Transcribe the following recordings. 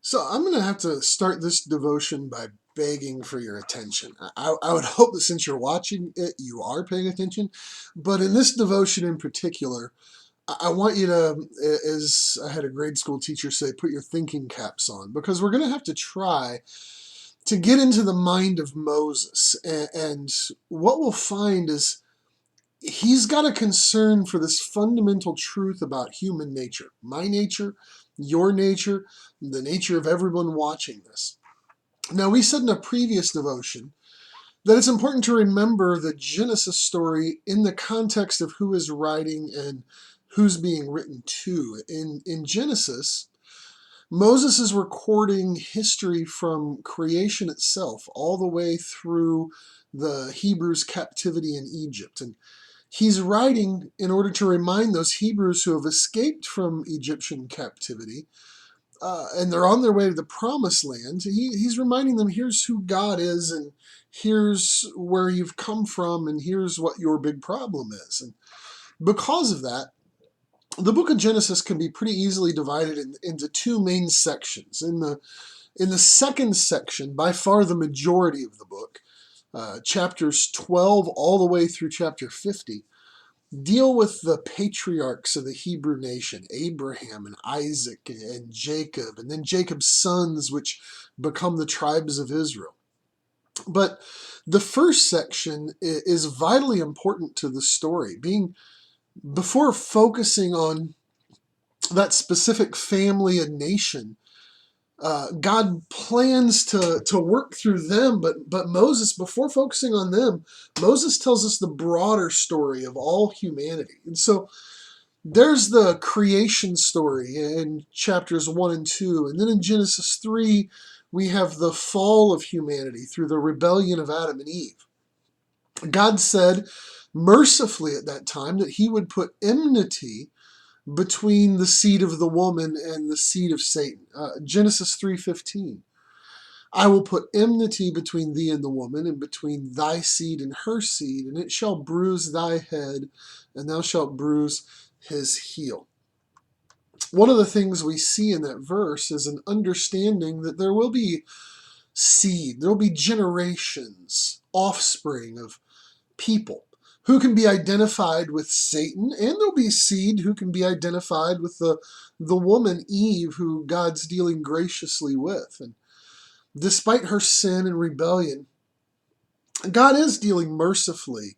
So I'm going to have to start this devotion by begging for your attention. I would hope that since you're watching it, you are paying attention. But in this devotion in particular, I want you to, as I had a grade school teacher say, put your thinking caps on, because we're going to have to try to get into the mind of Moses. And what we'll find is he's got a concern for this fundamental truth about human nature, my nature, your nature, the nature of everyone watching this. Now, we said in a previous devotion that it's important to remember the Genesis story in the context of who is writing and who's being written to. In Genesis, Moses is recording history from creation itself all the way through the Hebrews' captivity in Egypt. And he's writing in order to remind those Hebrews who have escaped from Egyptian captivity, and they're on their way to the promised land. He's reminding them, here's who God is, and here's where you've come from, and here's what your big problem is. And because of that, the book of Genesis can be pretty easily divided into two main sections. In the second section, by far the majority of the book, chapters 12 all the way through chapter 50, deal with the patriarchs of the Hebrew nation, Abraham and Isaac and Jacob, and then Jacob's sons, which become the tribes of Israel. But the first section is vitally important to the story, before focusing on that specific family and nation. God plans to work through them, but Moses, before focusing on them, Moses tells us the broader story of all humanity. And so there's the creation story in chapters 1 and 2, and then in Genesis 3, we have the fall of humanity through the rebellion of Adam and Eve. God said mercifully at that time that he would put enmity between the seed of the woman and the seed of Satan. Genesis 3:15. I will put enmity between thee and the woman, and between thy seed and her seed, and it shall bruise thy head, and thou shalt bruise his heel. One of the things we see in that verse is an understanding that there will be seed, there will be generations, offspring of people who can be identified with Satan, and there'll be seed who can be identified with the woman Eve, who God's dealing graciously with. And despite her sin and rebellion, God is dealing mercifully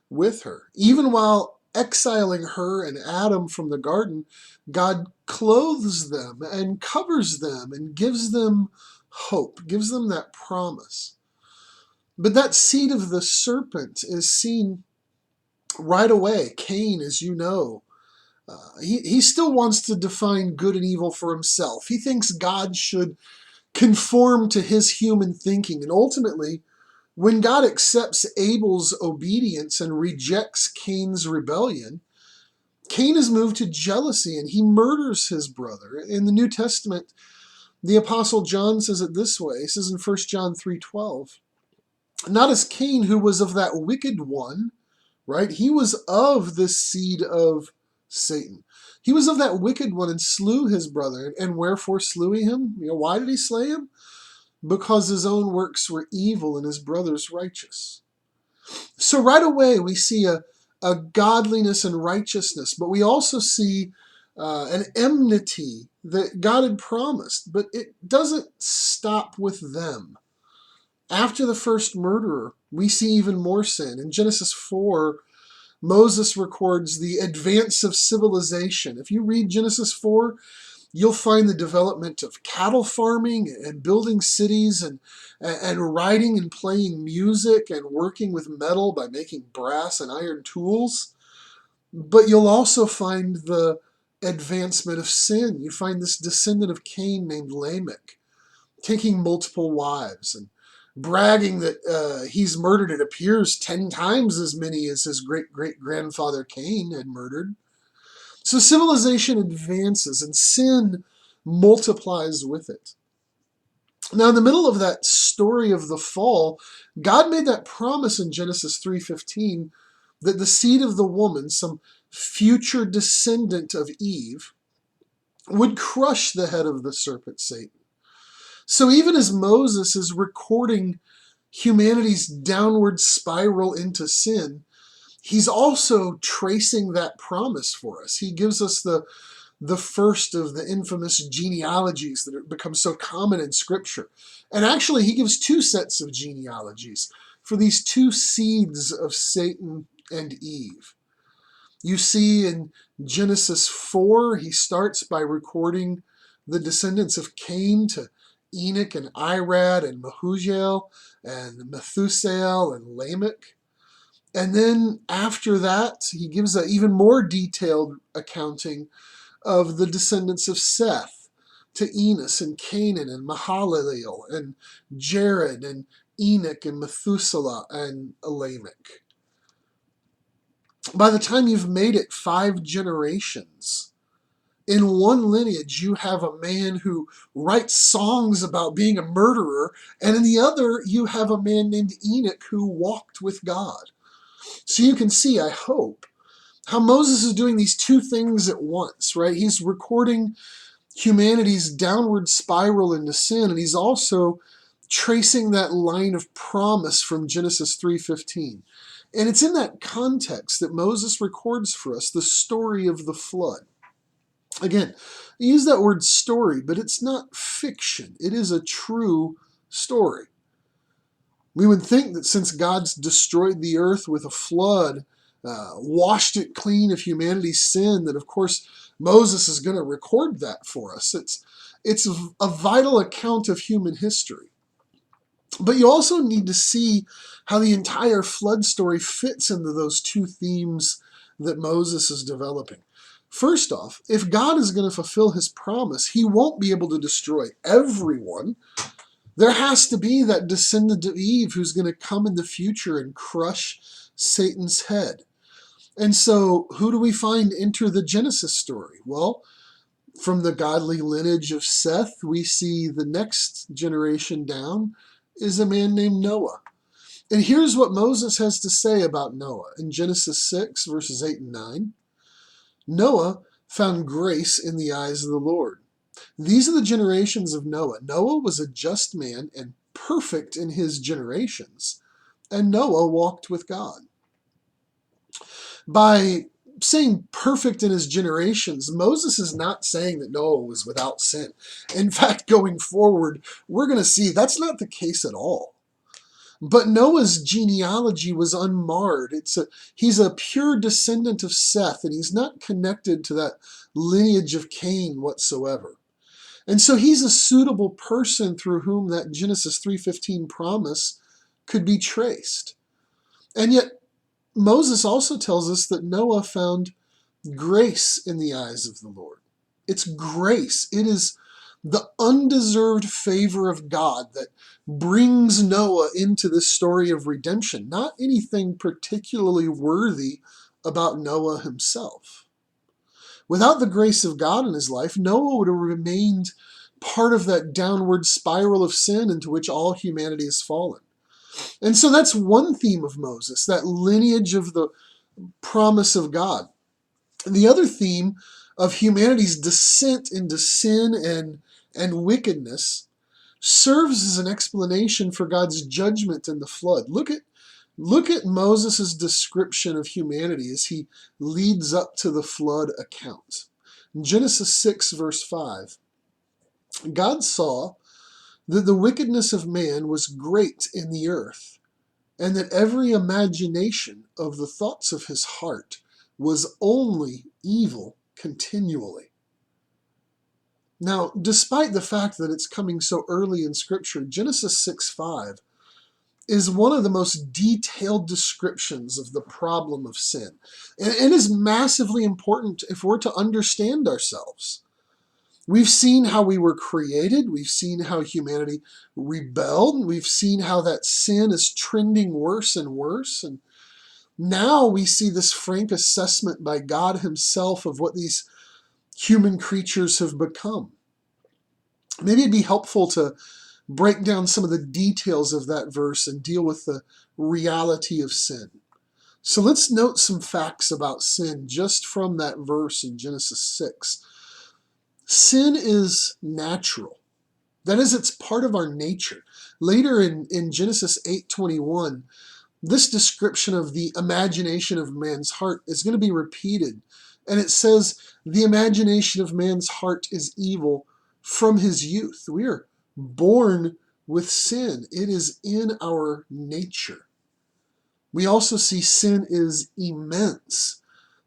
with her. Even while exiling her and Adam from the garden, God clothes them and covers them and gives them hope, gives them that promise. But that seed of the serpent is seen right away. Cain, as you know, he still wants to define good and evil for himself. He thinks God should conform to his human thinking. And ultimately, when God accepts Abel's obedience and rejects Cain's rebellion, Cain is moved to jealousy and he murders his brother. In the New Testament, the Apostle John says it this way. He says in 1 John 3:12, not as Cain, who was of that wicked one, right? He was of the seed of Satan. He was of that wicked one and slew his brother. And wherefore slew he him? Why did he slay him? Because his own works were evil and his brother's righteous. So right away we see a godliness and righteousness, but we also see an enmity that God had promised, but it doesn't stop with them. After the first murderer, we see even more sin. In Genesis 4, Moses records the advance of civilization. If you read Genesis 4, you'll find the development of cattle farming and building cities and writing and playing music and working with metal by making brass and iron tools. But you'll also find the advancement of sin. You find this descendant of Cain named Lamech taking multiple wives and bragging that he's murdered, it appears, 10 times as many as his great-great-grandfather Cain had murdered. So civilization advances and sin multiplies with it. Now, in the middle of that story of the fall, God made that promise in Genesis 3:15 that the seed of the woman, some future descendant of Eve, would crush the head of the serpent, Satan. So even as Moses is recording humanity's downward spiral into sin, he's also tracing that promise for us. He gives us the first of the infamous genealogies that have become so common in Scripture. And actually, he gives two sets of genealogies for these two seeds of Satan and Eve. You see in Genesis 4, he starts by recording the descendants of Cain to Enoch and Irad and Mehujael and Methusael and Lamech. And then after that, he gives an even more detailed accounting of the descendants of Seth to Enos and Canaan and Mahalalel and Jared and Enoch and Methuselah and Lamech. By the time you've made it 5 generations, in one lineage you have a man who writes songs about being a murderer, and in the other you have a man named Enoch who walked with God. So you can see, I hope, how Moses is doing these two things at once, right? He's recording humanity's downward spiral into sin, and he's also tracing that line of promise from Genesis 3:15. And it's in that context that Moses records for us the story of the flood. Again, I use that word story, but it's not fiction. It is a true story. We would think that since God's destroyed the earth with a flood, washed it clean of humanity's sin, that of course Moses is going to record that for us. It's a vital account of human history. But you also need to see how the entire flood story fits into those two themes that Moses is developing. First off, if God is going to fulfill his promise, he won't be able to destroy everyone. There has to be that descendant of Eve who's going to come in the future and crush Satan's head. And so who do we find enter the Genesis story? Well, from the godly lineage of Seth, we see the next generation down is a man named Noah. And here's what Moses has to say about Noah in Genesis 6, verses 8 and 9. Noah found grace in the eyes of the Lord. These are the generations of Noah. Noah was a just man and perfect in his generations, and Noah walked with God. By saying perfect in his generations, Moses is not saying that Noah was without sin. In fact, going forward, we're going to see that's not the case at all. But Noah's genealogy was unmarred. He's a pure descendant of Seth, and he's not connected to that lineage of Cain whatsoever. And so he's a suitable person through whom that Genesis 3:15 promise could be traced. And yet, Moses also tells us that Noah found grace in the eyes of the Lord. It's grace. It is the undeserved favor of God that brings Noah into this story of redemption, not anything particularly worthy about Noah himself. Without the grace of God in his life, Noah would have remained part of that downward spiral of sin into which all humanity has fallen. And so that's one theme of Moses, that lineage of the promise of God. And the other theme of humanity's descent into sin and wickedness serves as an explanation for God's judgment in the flood. Look at Moses' description of humanity as he leads up to the flood account. In Genesis 6, verse 5, God saw that the wickedness of man was great in the earth, and that every imagination of the thoughts of his heart was only evil continually. Now, despite the fact that it's coming so early in Scripture, Genesis 6:5 is one of the most detailed descriptions of the problem of sin. And it is massively important if we're to understand ourselves. We've seen how we were created. We've seen how humanity rebelled. We've seen how that sin is trending worse and worse. And now we see this frank assessment by God himself of what these human creatures have become. Maybe it'd be helpful to break down some of the details of that verse and deal with the reality of sin. So let's note some facts about sin just from that verse in Genesis 6. Sin is natural. That is, it's part of our nature. Later in Genesis 8:21, this description of the imagination of man's heart is going to be repeated. And it says, the imagination of man's heart is evil from his youth. We are born with sin. It is in our nature. We also see sin is immense.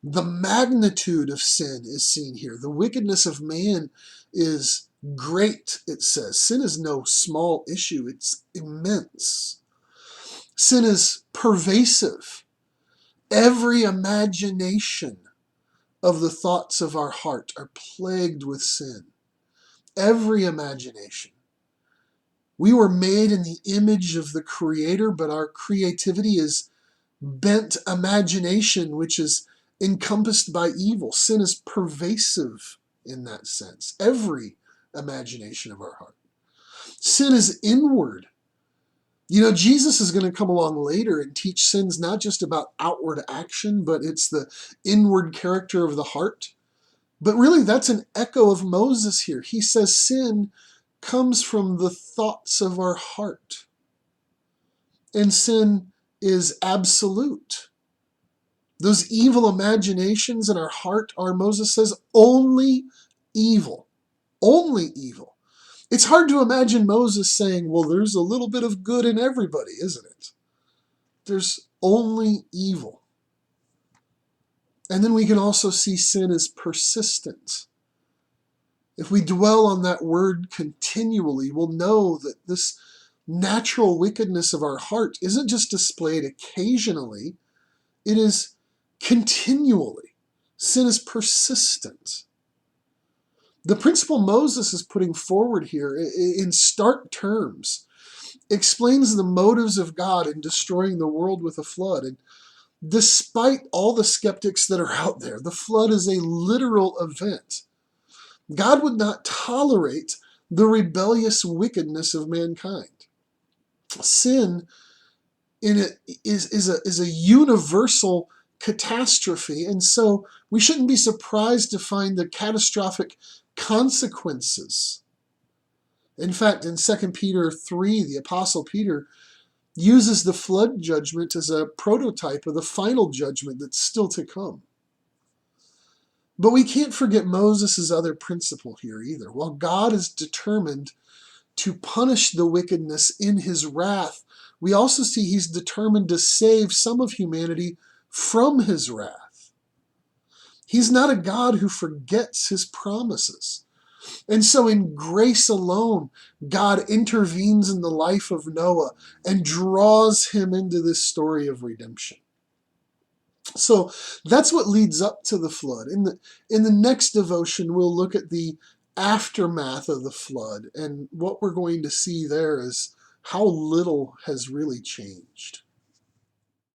The magnitude of sin is seen here. The wickedness of man is great, it says. Sin is no small issue, it's immense. Sin is pervasive. Every imagination of the thoughts of our heart are plagued with sin. Every imagination. We were made in the image of the Creator, but our creativity is bent imagination, which is encompassed by evil. Sin is pervasive in that sense. Every imagination of our heart. Sin is inward. You know, Jesus is going to come along later and teach sin's not just about outward action, but it's the inward character of the heart. But really, that's an echo of Moses here. He says sin comes from the thoughts of our heart. And sin is absolute. Those evil imaginations in our heart are, Moses says, only evil. Only evil. It's hard to imagine Moses saying, well, there's a little bit of good in everybody, isn't it? There's only evil. And then we can also see sin as persistent. If we dwell on that word continually, we'll know that this natural wickedness of our heart isn't just displayed occasionally, it is continually. Sin is persistent. The principle Moses is putting forward here, in stark terms, explains the motives of God in destroying the world with a flood. And despite all the skeptics that are out there, the flood is a literal event. God would not tolerate the rebellious wickedness of mankind. Sin is a universal catastrophe, and so we shouldn't be surprised to find the catastrophic consequences. In fact, in 2 Peter 3, the Apostle Peter uses the flood judgment as a prototype of the final judgment that's still to come. But we can't forget Moses' other principle here either. While God is determined to punish the wickedness in his wrath, we also see he's determined to save some of humanity from his wrath. He's not a God who forgets his promises. And so in grace alone, God intervenes in the life of Noah and draws him into this story of redemption. So that's what leads up to the flood. In the next devotion, we'll look at the aftermath of the flood, and what we're going to see there is how little has really changed.